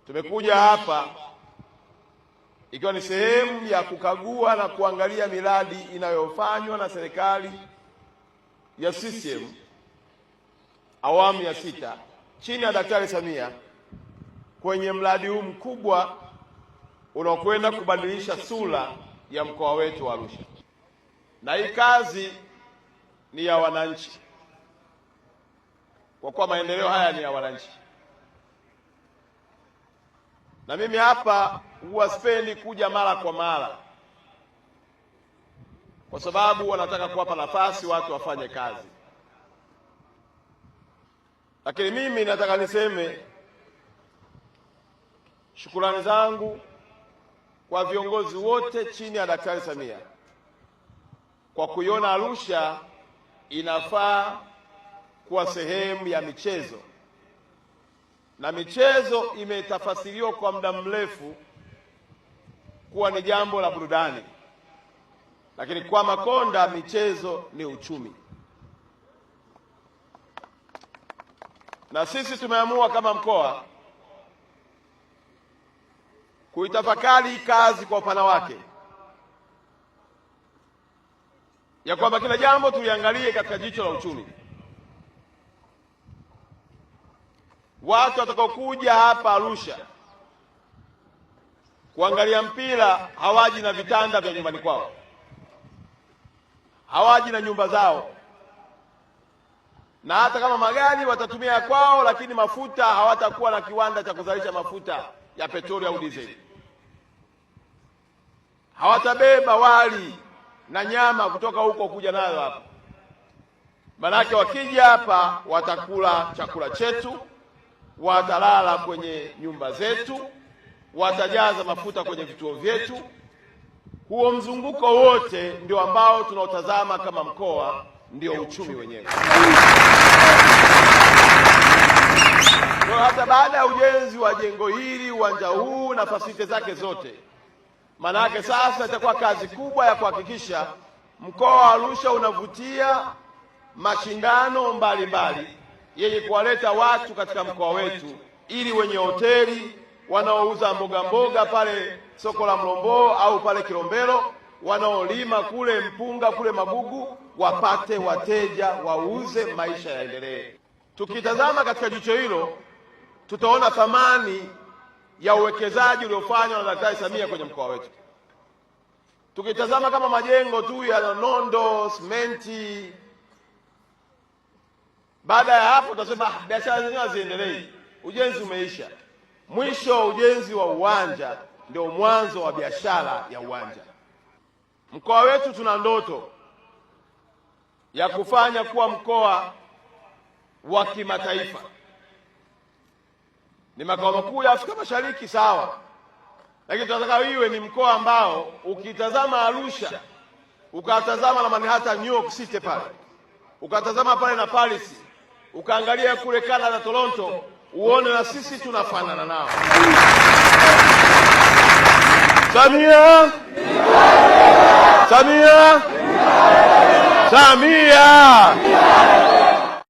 Tumekuja hapa ikiwa ni sehemu ya kukagua na kuangalia miradi inayofanywa na serikali ya CCM awamu ya 6 chini ya Daktari Samia kwenye mradi huu mkubwa unaokwenda kubadilisha sura ya mkoa wetu wa Arusha. Na hii kazi ni ya wananchi, kwa kuwa maendeleo haya ni ya wananchi. Na mimi hapa huwa sipendi kuja mara kwa mara, kwa sababu wanataka kuwapa nafasi watu wafanye kazi. Lakini mimi nataka niseme shukrani zangu kwa viongozi wote chini ya Daktari Samia kwa kuiona Arusha inafaa kuwa sehemu ya michezo, na michezo imetafasiriwa kwa muda mrefu kuwa ni jambo la burudani, lakini kwa Makonda michezo ni uchumi. Na sisi tumeamua kama mkoa kuitafakari kazi kwa upana wake, ya kwamba kila jambo tuliangalie katika jicho la uchumi. Watu watakaokuja hapa Arusha kuangalia mpira hawaji na vitanda vya nyumbani kwao, hawaji na nyumba zao, na hata kama magari watatumia ya kwao, lakini mafuta hawatakuwa na kiwanda cha kuzalisha mafuta ya petroli au dizeli. Hawatabeba wali na nyama kutoka huko kuja nayo hapa. Manake wakija hapa watakula chakula chetu, watalala kwenye nyumba zetu, watajaza mafuta kwenye vituo vyetu. Huo mzunguko wote ndio ambao tunaotazama kama mkoa, ndio uchumi wenyewe. Kwa hata baada ya ujenzi wa jengo hili, uwanja huu na fasiti zake zote, manake sasa itakuwa kazi kubwa ya kuhakikisha mkoa wa Arusha unavutia mashindano mbalimbali yenye kuwaleta watu katika mkoa wetu, ili wenye hoteli, wanaouza mboga pale soko la Mlombo au pale Kilombero, wanaolima kule mpunga kule Magugu, wapate wateja, wauze, maisha yaendelee. Tukitazama katika jicho hilo, tutaona thamani ya uwekezaji uliofanywa na Daktari Samia kwenye mkoa wetu. Tukitazama kama majengo tu ya nondo, simenti, baada ya hapo tutasema biashara zenyewe haziendelei, ujenzi umeisha. Mwisho wa ujenzi wa uwanja ndio mwanzo wa biashara ya uwanja. Mkoa wetu tuna ndoto ya kufanya kuwa mkoa wa kimataifa. Ni makao makuu ya Afrika Mashariki, sawa, lakini tunataka iwe ni mkoa ambao ukitazama Arusha, ukatazama na Manhattan, New York City pale, ukatazama pale na Paris, ukaangalia kule Canada, Toronto, uone na sisi tunafanana nao. Samia! Samia! Samia!